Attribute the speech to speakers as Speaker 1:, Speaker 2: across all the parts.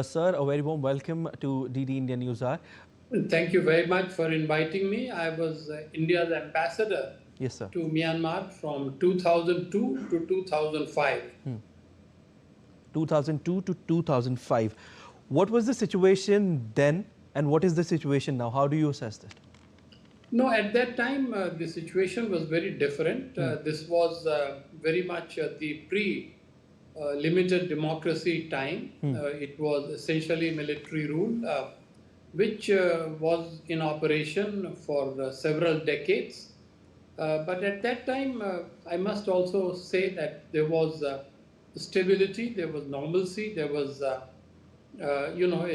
Speaker 1: Sir, a very warm welcome to DD India News Hour.
Speaker 2: Thank you very much for inviting me. I was India's ambassador
Speaker 1: Yes, sir.
Speaker 2: to Myanmar from 2002 to 2005.
Speaker 1: 2002 to 2005. What was the situation then and what is the situation now? How do you assess that?
Speaker 2: No, at that time, the situation was very different. This was very much the pre-limited democracy time. It was essentially military rule, which was in operation for several decades. But at that time, I must also say that there was stability, there was normalcy, there was, a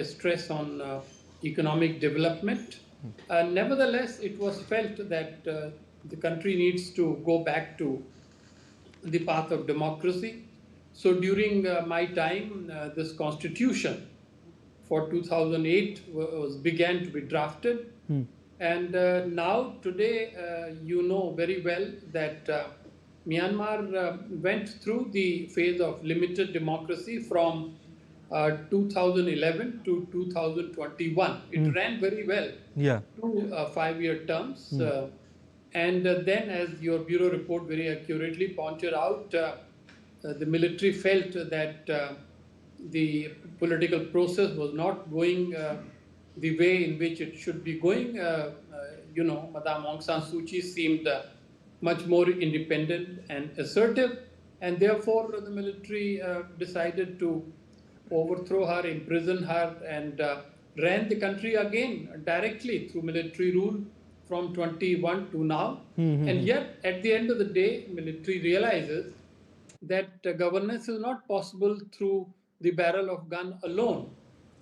Speaker 2: stress on economic development. Nevertheless, it was felt that the country needs to go back to the path of democracy. So during my time, this constitution for 2008 began to be drafted. And now today, you know very well that Myanmar went through the phase of limited democracy from 2011 to 2021. It ran very well.
Speaker 1: Yeah.
Speaker 2: 2 5-year terms. And then, as your bureau report very accurately pointed out, the military felt that the political process was not going the way in which it should be going. Madame Aung San Suu Kyi seemed much more independent and assertive, and therefore the military decided to overthrow her, imprison her, and ran the country again directly through military rule from 21 to now. And yet, at the end of the day, military realizes that governance is not possible through the barrel of gun alone.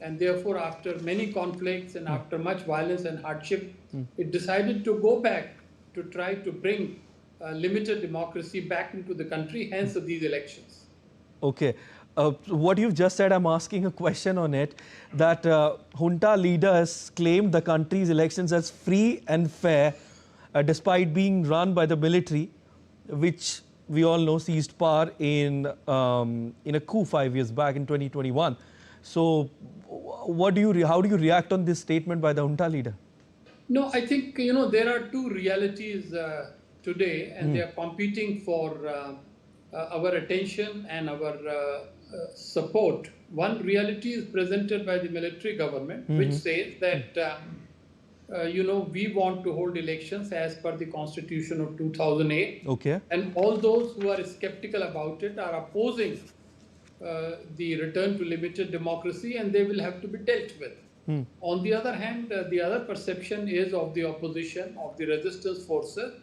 Speaker 2: And therefore, after many conflicts and after much violence and hardship, it decided to go back to try to bring limited democracy back into the country, hence these elections.
Speaker 1: Okay. What you've just said, I'm asking a question on it, that junta leaders claimed the country's elections as free and fair, despite being run by the military, which we all know seized power in a coup 5 years back in 2021. So, how do you react on this statement by the junta leader?
Speaker 2: No, I think there are two realities today, and they are competing for our attention and our support. One reality is presented by the military government, which says that we want to hold elections as per the Constitution of 2008.
Speaker 1: Okay.
Speaker 2: And all those who are skeptical about it are opposing the return to limited democracy, and they will have to be dealt with. On the other hand, the other perception is of the opposition, of the resistance forces,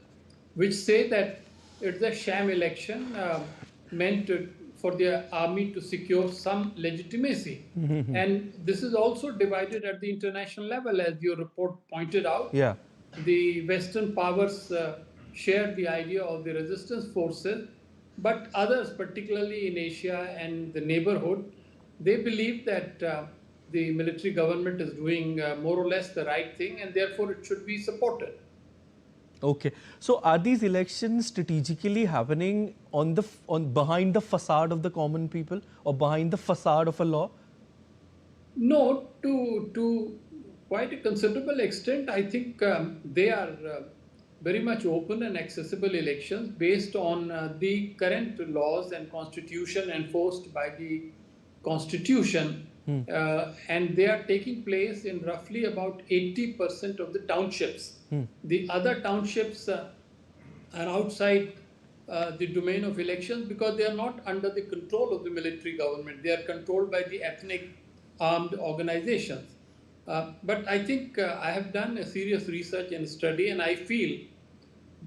Speaker 2: which say that it's a sham election meant for the army to secure some legitimacy. And this is also divided at the international level, as your report pointed out.
Speaker 1: Yeah.
Speaker 2: The Western powers share the idea of the resistance forces, but others, particularly in Asia and the neighborhood, they believe that the military government is doing more or less the right thing, and therefore it should be supported.
Speaker 1: Okay. So are these elections strategically happening behind the facade of the common people or behind the facade of a law?
Speaker 2: No, to quite a considerable extent, I think they are very much open and accessible elections based on the current laws and constitution enforced by the Constitution. And they are taking place in roughly about 80% of the townships. The other townships are outside the domain of elections because they are not under the control of the military government. They are controlled by the ethnic armed organizations. But I think I have done a serious research and study, and I feel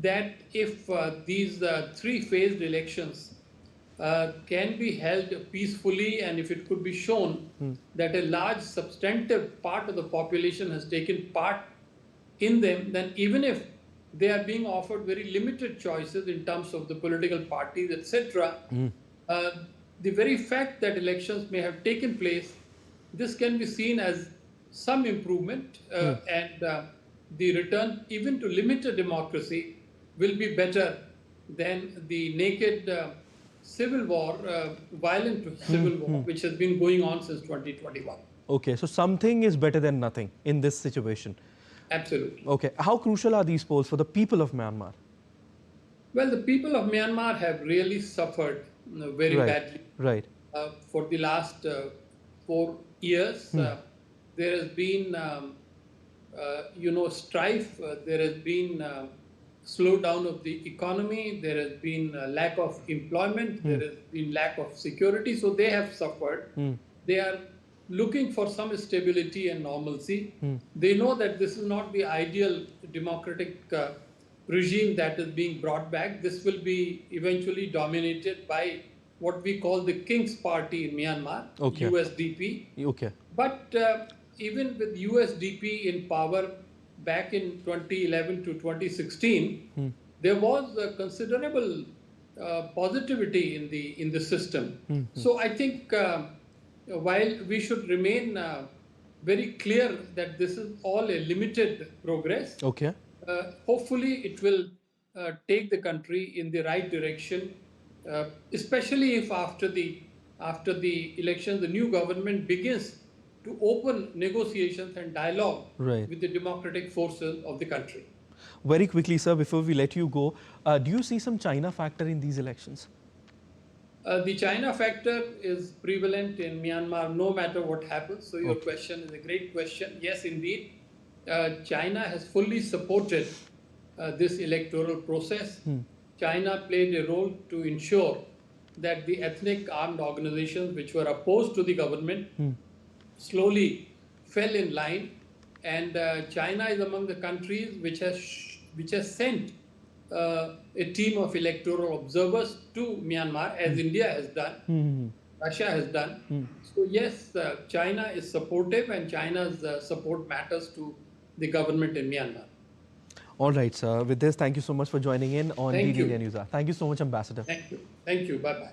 Speaker 2: that if these three-phased elections can be held peacefully, and if it could be shown that a large substantive part of the population has taken part in them, then even if they are being offered very limited choices in terms of the political parties, etc., the very fact that elections may have taken place, this can be seen as some improvement, and the return even to limited democracy will be better than the naked civil war, violent civil war, which has been going on since 2021.
Speaker 1: Okay, so something is better than nothing in this situation.
Speaker 2: Absolutely.
Speaker 1: Okay, how crucial are these polls for the people of Myanmar?
Speaker 2: Well, the people of Myanmar have really suffered very badly.
Speaker 1: Right.
Speaker 2: For the last 4 years, there has been, strife. There has been slowdown of the economy. There has been lack of employment. There has been lack of security. So they have suffered. They are looking for some stability and normalcy. They know that this is not the ideal democratic regime that is being brought back. This will be eventually dominated by what we call the King's Party in Myanmar, USDP.
Speaker 1: Okay.
Speaker 2: But even with USDP in power back in 2011 to 2016, there was a considerable positivity in the system. So I think while we should remain very clear that this is all a limited progress,
Speaker 1: Okay.
Speaker 2: hopefully it will take the country in the right direction, especially if after the election, the new government begins to open negotiations and dialogue with the democratic forces of the country.
Speaker 1: Very quickly, sir, before we let you go, do you see some China factor in these elections?
Speaker 2: The China factor is prevalent in Myanmar no matter what happens. So your question is a great question. Yes, indeed. China has fully supported this electoral process. China played a role to ensure that the ethnic armed organizations which were opposed to the government slowly fell in line. And China is among the countries which has sent a team of electoral observers to Myanmar, as India has done, Russia has done. So yes, China is supportive, and China's support matters to the government in Myanmar.
Speaker 1: All right, sir. With this, thank you so much for joining in on DD India News. Thank you so much, Ambassador.
Speaker 2: Thank you. Thank you. Bye-bye.